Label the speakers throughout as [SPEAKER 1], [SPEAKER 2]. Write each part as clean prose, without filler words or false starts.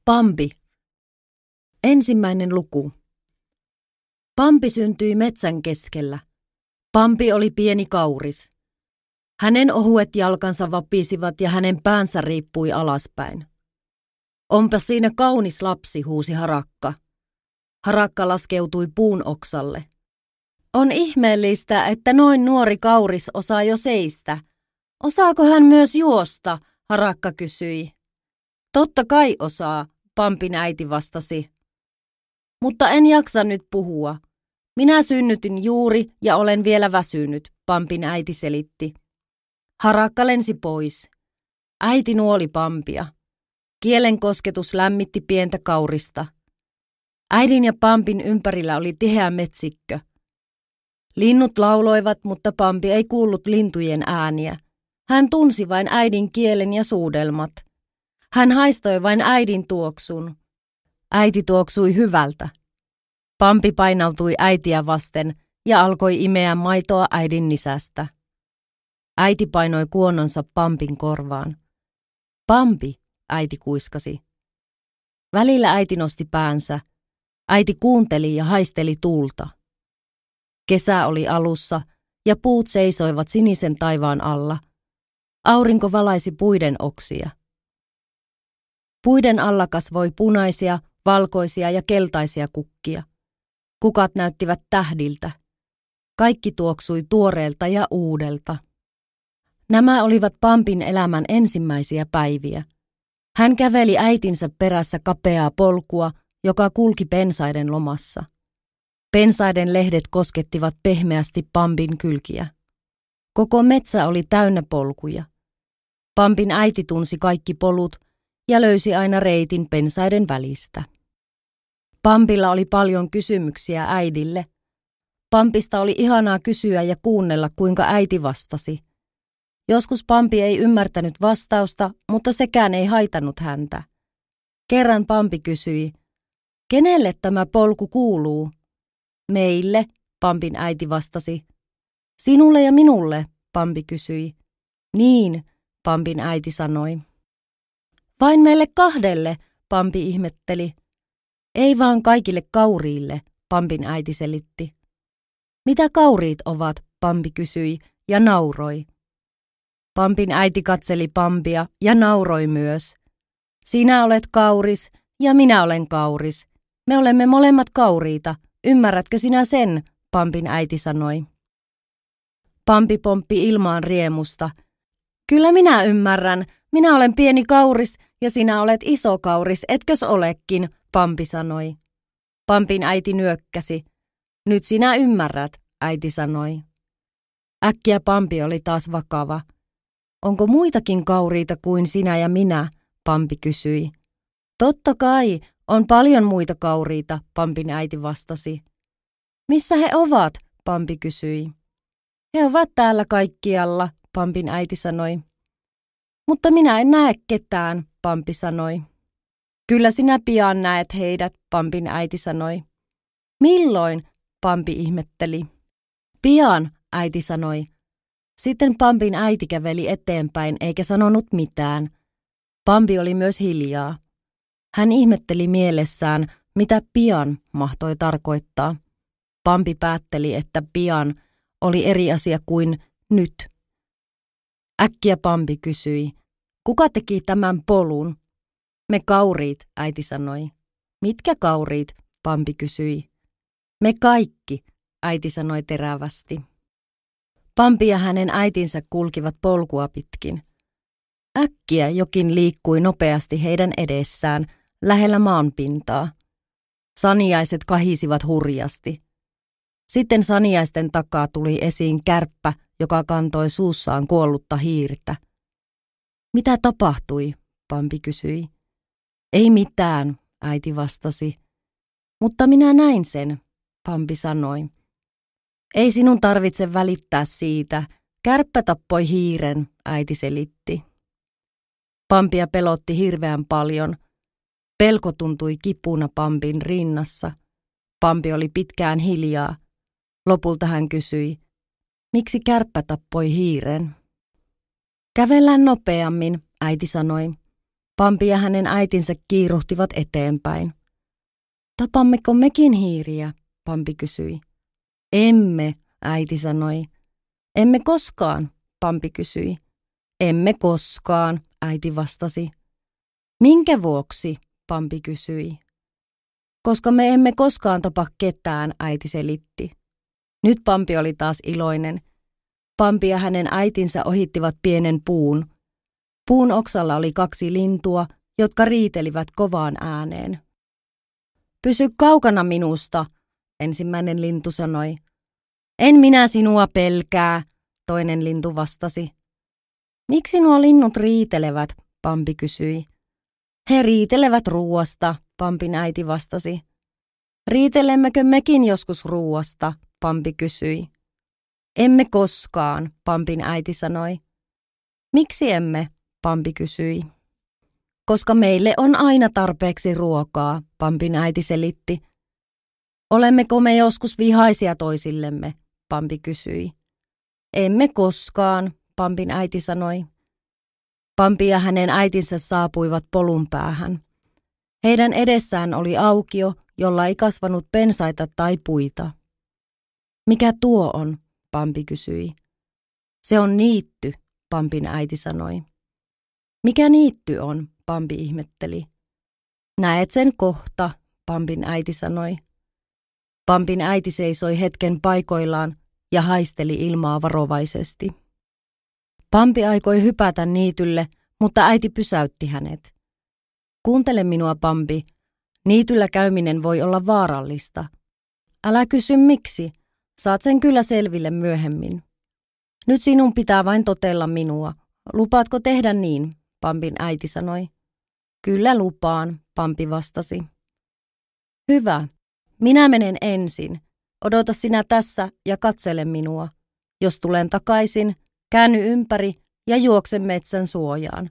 [SPEAKER 1] Pampi. Ensimmäinen luku. Pampi syntyi metsän keskellä. Pampi oli pieni kauris. Hänen ohuet jalkansa vapisivat ja hänen päänsä riippui alaspäin. Onpa siinä kaunis lapsi, huusi harakka. Harakka laskeutui puun oksalle. On ihmeellistä, että noin nuori kauris osaa jo seistä. Osaako hän myös juosta, harakka kysyi. Totta kai osaa, Pampin äiti vastasi. Mutta en jaksa nyt puhua. Minä synnytin juuri ja olen vielä väsynyt, Pampin äiti selitti. Harakka lensi pois. Äiti nuoli Pampia. Kielen kosketus lämmitti pientä kaurista. Äidin ja Pampin ympärillä oli tiheä metsikkö. Linnut lauloivat, mutta Pampi ei kuullut lintujen ääniä. Hän tunsi vain äidin kielen ja suudelmat. Hän haistoi vain äidin tuoksun. Äiti tuoksui hyvältä. Pampi painautui äitiä vasten ja alkoi imeä maitoa äidin nisästä. Äiti painoi kuononsa Pampin korvaan. Pampi, äiti kuiskasi. Välillä äiti nosti päänsä. Äiti kuunteli ja haisteli tuulta. Kesä oli alussa ja puut seisoivat sinisen taivaan alla. Aurinko valaisi puiden oksia. Puiden alla kasvoi punaisia, valkoisia ja keltaisia kukkia. Kukat näyttivät tähdiltä. Kaikki tuoksui tuoreelta ja uudelta. Nämä olivat Pampin elämän ensimmäisiä päiviä. Hän käveli äitinsä perässä kapeaa polkua, joka kulki pensaiden lomassa. Pensaiden lehdet koskettivat pehmeästi Pampin kylkiä. Koko metsä oli täynnä polkuja. Pampin äiti tunsi kaikki polut ja löysi aina reitin pensaiden välistä. Pampilla oli paljon kysymyksiä äidille. Pampista oli ihanaa kysyä ja kuunnella, kuinka äiti vastasi. Joskus Pampi ei ymmärtänyt vastausta, mutta sekään ei haitannut häntä. Kerran Pampi kysyi, kenelle tämä polku kuuluu? Meille, Pampin äiti vastasi. Sinulle ja minulle, Pampi kysyi. Niin, Pampin äiti sanoi. Vain meille kahdelle, Pampi ihmetteli. Ei vaan kaikille kauriille, Pampin äiti selitti. Mitä kauriit ovat, Pampi kysyi ja nauroi. Pampin äiti katseli Pampia ja nauroi myös. Sinä olet kauris ja minä olen kauris. Me olemme molemmat kauriita. Ymmärrätkö sinä sen, Pampin äiti sanoi. Pampi pomppi ilmaan riemusta. Kyllä minä ymmärrän. Minä olen pieni kauris ja sinä olet iso kauris, etkös olekin, Pampi sanoi. Pampin äiti nyökkäsi. Nyt sinä ymmärrät, äiti sanoi. Äkkiä Pampi oli taas vakava. Onko muitakin kauriita kuin sinä ja minä, Pampi kysyi. Totta kai, on paljon muita kauriita, Pampin äiti vastasi. Missä he ovat, Pampi kysyi. He ovat täällä kaikkialla, Pampin äiti sanoi. Mutta minä en näe ketään, Pampi sanoi. Kyllä sinä pian näet heidät, Pampin äiti sanoi. Milloin, Pampi ihmetteli. Pian, äiti sanoi. Sitten Pampin äiti käveli eteenpäin eikä sanonut mitään. Pampi oli myös hiljaa. Hän ihmetteli mielessään, mitä pian mahtoi tarkoittaa. Pampi päätteli, että pian oli eri asia kuin nyt. Äkkiä Pampi kysyi, kuka teki tämän polun? Me kauriit, äiti sanoi. Mitkä kauriit? Pampi kysyi. Me kaikki, äiti sanoi terävästi. Pampi ja hänen äitinsä kulkivat polkua pitkin. Äkkiä jokin liikkui nopeasti heidän edessään, lähellä maanpintaa. Saniaiset kahisivat hurjasti. Sitten saniaisten takaa tuli esiin kärppä, joka kantoi suussaan kuollutta hiirtä. Mitä tapahtui? Pampi kysyi. Ei mitään, äiti vastasi. Mutta minä näin sen, Pampi sanoi. Ei sinun tarvitse välittää siitä. Kärppä tappoi hiiren, äiti selitti. Pampia pelotti hirveän paljon. Pelko tuntui kipuna Pampin rinnassa. Pampi oli pitkään hiljaa. Lopulta hän kysyi, miksi kärppä tappoi hiiren? Kävellään nopeammin, äiti sanoi. Pampi ja hänen äitinsä kiiruhtivat eteenpäin. Tapammeko mekin hiiriä? Pampi kysyi. Emme, äiti sanoi. Emme koskaan, Pampi kysyi. Emme koskaan, äiti vastasi. Minkä vuoksi? Pampi kysyi. Koska me emme koskaan tapa ketään, äiti selitti. Nyt Pampi oli taas iloinen. Pampi ja hänen äitinsä ohittivat pienen puun. Puun oksalla oli 2 lintua, jotka riitelivät kovaan ääneen. Pysy kaukana minusta, ensimmäinen lintu sanoi. En minä sinua pelkää, toinen lintu vastasi. Miksi nuo linnut riitelevät, Pampi kysyi. He riitelevät ruuasta, Pampin äiti vastasi. Riitelemmekö mekin joskus ruuasta, Pampi kysyi. Emme koskaan, Pampin äiti sanoi. Miksi emme, Pampi kysyi. Koska meille on aina tarpeeksi ruokaa, Pampin äiti selitti. Olemmeko me joskus vihaisia toisillemme, Pampi kysyi. Emme koskaan, Pampin äiti sanoi. Pampi ja hänen äitinsä saapuivat polun päähän. Heidän edessään oli aukio, jolla ei kasvanut pensaita tai puita. Mikä tuo on, Pampi kysyi. Se on niitty, Pampin äiti sanoi. Mikä niitty on, Pampi ihmetteli. Näet sen kohta, Pampin äiti sanoi. Pampin äiti seisoi hetken paikoillaan ja haisteli ilmaa varovaisesti. Pampi aikoi hypätä niitylle, mutta äiti pysäytti hänet. Kuuntele minua, Pampi. Niityllä käyminen voi olla vaarallista. Älä kysy miksi. Saat sen kyllä selville myöhemmin. Nyt sinun pitää vain totella minua. Lupaatko tehdä niin, Pampin äiti sanoi. Kyllä lupaan, Pampi vastasi. Hyvä. Minä menen ensin. Odota sinä tässä ja katsele minua. Jos tulen takaisin, käänny ympäri ja juokse metsän suojaan.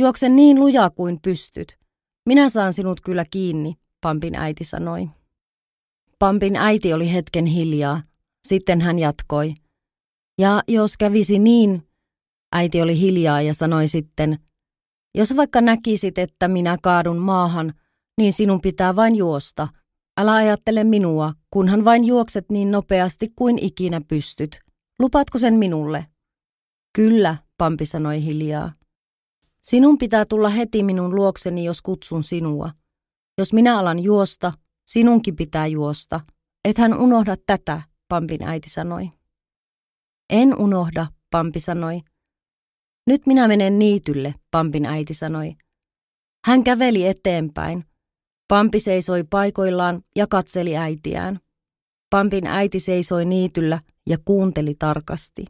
[SPEAKER 1] Juokse niin lujaa kuin pystyt. Minä saan sinut kyllä kiinni, Pampin äiti sanoi. Pampin äiti oli hetken hiljaa. Sitten hän jatkoi. Ja jos kävisi niin, äiti oli hiljaa ja sanoi sitten, jos vaikka näkisit, että minä kaadun maahan, niin sinun pitää vain juosta. Älä ajattele minua, kunhan vain juokset niin nopeasti kuin ikinä pystyt. Lupaatko sen minulle? Kyllä, Pampi sanoi hiljaa. Sinun pitää tulla heti minun luokseni, jos kutsun sinua. Jos minä alan juosta, sinunkin pitää juosta. Ethän unohda tätä, Pampin äiti sanoi. En unohda, Pampi sanoi. Nyt minä menen niitylle, Pampin äiti sanoi. Hän käveli eteenpäin. Pampi seisoi paikoillaan ja katseli äitiään. Pampin äiti seisoi niityllä ja kuunteli tarkasti.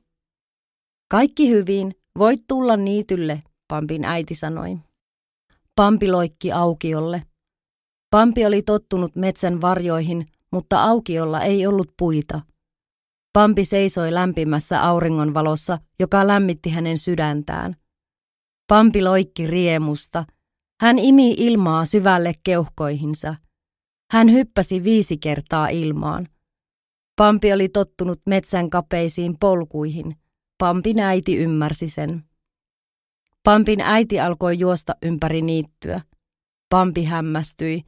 [SPEAKER 1] Kaikki hyvin, voit tulla niitylle, Pampin äiti sanoi. Pampi loikki aukiolle. Pampi oli tottunut metsän varjoihin, mutta aukiolla ei ollut puita. Pampi seisoi lämpimässä auringonvalossa, joka lämmitti hänen sydäntään. Pampi loikki riemusta. Hän imi ilmaa syvälle keuhkoihinsa. Hän hyppäsi 5 kertaa ilmaan. Pampi oli tottunut metsän kapeisiin polkuihin. Pampin äiti ymmärsi sen. Pampin äiti alkoi juosta ympäri niittyä. Pampi hämmästyi.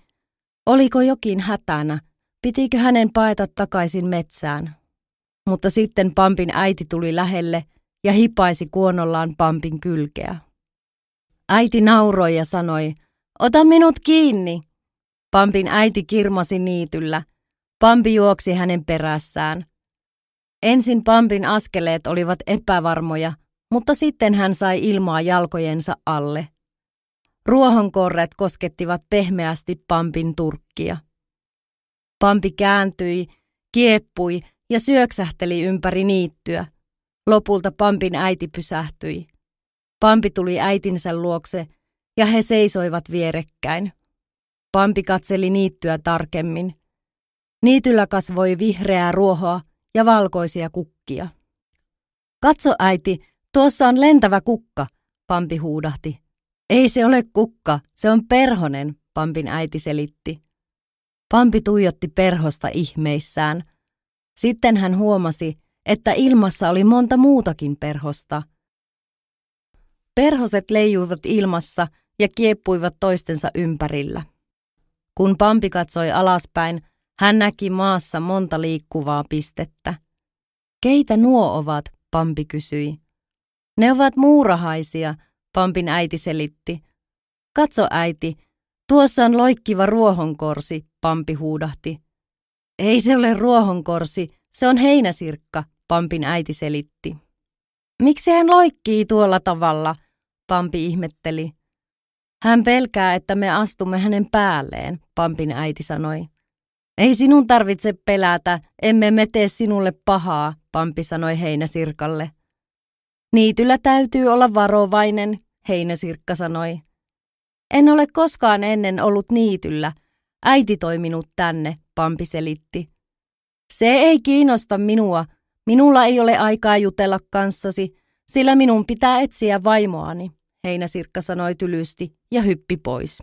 [SPEAKER 1] Oliko jokin hätänä? Pitikö hänen paeta takaisin metsään? Mutta sitten Pampin äiti tuli lähelle ja hipaisi kuonollaan Pampin kylkeä. Äiti nauroi ja sanoi, ota minut kiinni. Pampin äiti kirmasi niityllä. Pampi juoksi hänen perässään. Ensin Pampin askeleet olivat epävarmoja, mutta sitten hän sai ilmaa jalkojensa alle. Ruohonkorret koskettivat pehmeästi Pampin turkkia. Pampi kääntyi, kieppui ja syöksähteli ympäri niittyä. Lopulta Pampin äiti pysähtyi. Pampi tuli äitinsä luokse ja he seisoivat vierekkäin. Pampi katseli niittyä tarkemmin. Niityllä kasvoi vihreää ruohoa ja valkoisia kukkia. Katso äiti, tuossa on lentävä kukka, Pampi huudahti. Ei se ole kukka, se on perhonen, Pampin äiti selitti. Pampi tuijotti perhosta ihmeissään. Sitten hän huomasi, että ilmassa oli monta muutakin perhosta. Perhoset leijuivat ilmassa ja kieppuivat toistensa ympärillä. Kun Pampi katsoi alaspäin, hän näki maassa monta liikkuvaa pistettä. Keitä nuo ovat, Pampi kysyi. Ne ovat muurahaisia, Pampin äiti selitti. Katso äiti, tuossa on loikkiva ruohonkorsi, Pampi huudahti. Ei se ole ruohonkorsi, se on heinäsirkka, Pampin äiti selitti. Miksi hän loikkii tuolla tavalla, Pampi ihmetteli. Hän pelkää, että me astumme hänen päälleen, Pampin äiti sanoi. Ei sinun tarvitse pelätä, emme me tee sinulle pahaa, Pampi sanoi heinäsirkalle. Niityllä täytyy olla varovainen, heinäsirkka sanoi. En ole koskaan ennen ollut niityllä. Äiti toi minut tänne, Pampi selitti. Se ei kiinnosta minua. Minulla ei ole aikaa jutella kanssasi, sillä minun pitää etsiä vaimoani, heinäsirkka sanoi tylysti ja hyppi pois.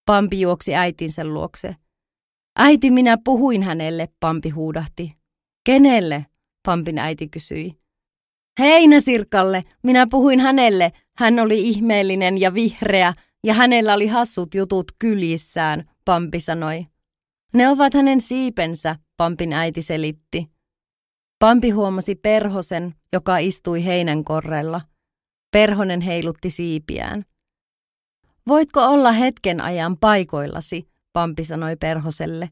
[SPEAKER 1] Pampi juoksi äitinsä luokse. Äiti, minä puhuin hänelle, Pampi huudahti. Kenelle? Pampin äiti kysyi. Heinäsirkalle, minä puhuin hänelle. Hän oli ihmeellinen ja vihreä ja hänellä oli hassut jutut kyljissään, Pampi sanoi. Ne ovat hänen siipensä, Pampin äiti selitti. Pampi huomasi Perhosen, joka istui heinänkorrella. Perhonen heilutti siipiään. Voitko olla hetken ajan paikoillasi, Pampi sanoi Perhoselle.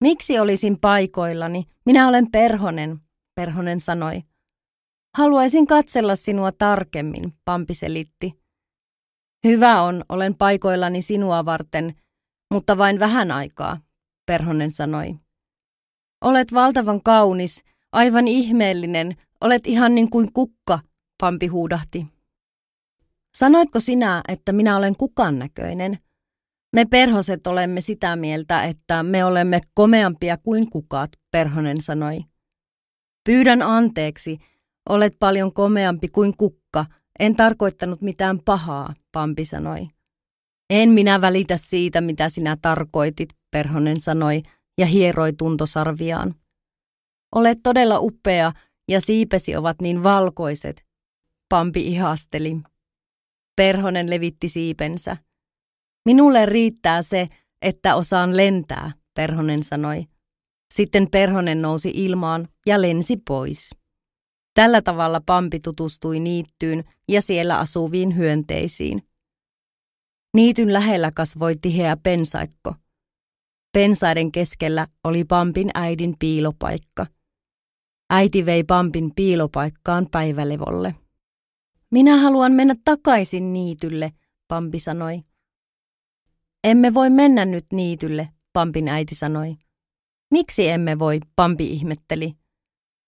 [SPEAKER 1] Miksi olisin paikoillani? Minä olen Perhonen, Perhonen sanoi. Haluaisin katsella sinua tarkemmin, Pampi selitti. Hyvä on, olen paikoillani sinua varten, mutta vain vähän aikaa, Perhonen sanoi. Olet valtavan kaunis, aivan ihmeellinen, olet ihan niin kuin kukka, Pampi huudahti. Sanoitko sinä, että minä olen kukan näköinen? Me perhoset olemme sitä mieltä, että me olemme komeampia kuin kukat, Perhonen sanoi. Pyydän anteeksi, olet paljon komeampi kuin kukka, en tarkoittanut mitään pahaa, Pampi sanoi. En minä välitä siitä, mitä sinä tarkoitit, Perhonen sanoi ja hieroi tuntosarviaan. Olet todella upea ja siipesi ovat niin valkoiset, Pampi ihasteli. Perhonen levitti siipensä. Minulle riittää se, että osaan lentää, Perhonen sanoi. Sitten Perhonen nousi ilmaan ja lensi pois. Tällä tavalla Pampi tutustui niittyyn ja siellä asuviin hyönteisiin. Niityn lähellä kasvoi tiheä pensaikko. Pensaiden keskellä oli Pampin äidin piilopaikka. Äiti vei Pampin piilopaikkaan päivälevolle. Minä haluan mennä takaisin niitylle, Pampi sanoi. Emme voi mennä nyt niitylle, Pampin äiti sanoi. Miksi emme voi, Pampi ihmetteli.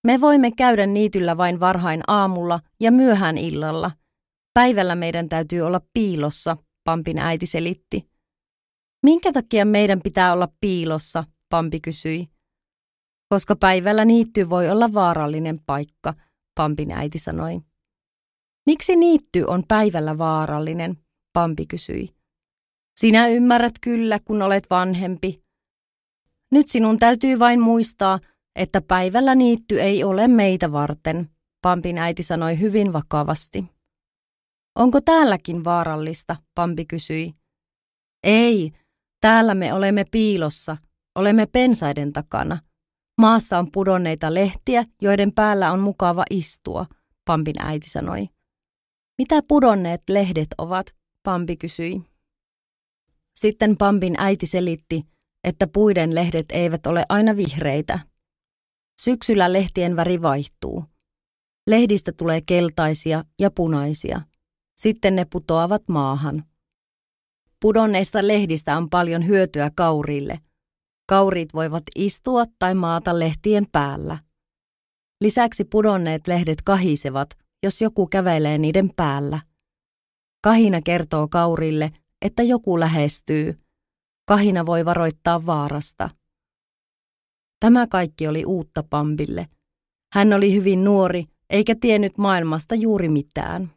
[SPEAKER 1] Me voimme käydä niityllä vain varhain aamulla ja myöhään illalla. Päivällä meidän täytyy olla piilossa, Pampin äiti selitti. Minkä takia meidän pitää olla piilossa, Pampi kysyi. Koska päivällä niitty voi olla vaarallinen paikka, Pampin äiti sanoi. Miksi niitty on päivällä vaarallinen, Pampi kysyi. Sinä ymmärrät kyllä, kun olet vanhempi. Nyt sinun täytyy vain muistaa, että päivällä niitty ei ole meitä varten, Pampin äiti sanoi hyvin vakavasti. Onko täälläkin vaarallista, Pampi kysyi. Ei, täällä me olemme piilossa, olemme pensaiden takana. Maassa on pudonneita lehtiä, joiden päällä on mukava istua, Pampin äiti sanoi. Mitä pudonneet lehdet ovat, Pampi kysyi. Sitten Pampin äiti selitti, että puiden lehdet eivät ole aina vihreitä. Syksyllä lehtien väri vaihtuu. Lehdistä tulee keltaisia ja punaisia. Sitten ne putoavat maahan. Pudonneista lehdistä on paljon hyötyä kauriille. Kauriit voivat istua tai maata lehtien päällä. Lisäksi pudonneet lehdet kahisevat, jos joku kävelee niiden päällä. Kahina kertoo kaurille, että joku lähestyy. Kahina voi varoittaa vaarasta. Tämä kaikki oli uutta Pampille. Hän oli hyvin nuori, eikä tiennyt maailmasta juuri mitään.